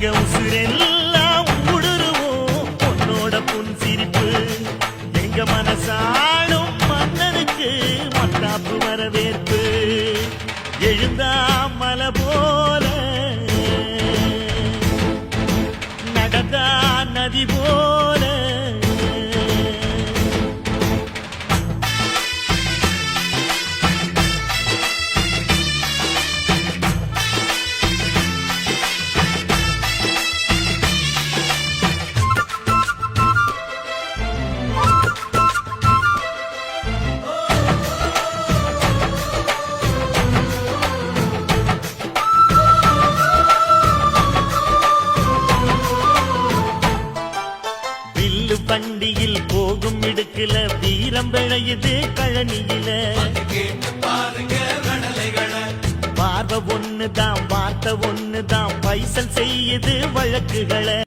எங்க உசுரெல்லாம் ஊடுருவோம் பொன்னோட புன் சிரிப்பு எங்க மனசாளும் மன்னனுக்கு மத்தாப்பு வரவேற்பு எழுந்தா மலை போல நடந்தா நதி போல வண்டியில் போகும் இடுக்குல வீரம் விளையுது கழனியில பார்வை ஒண்ணுதான் வார்த்தை ஒண்ணுதான் பைசல் செய்யுது வழக்குகளை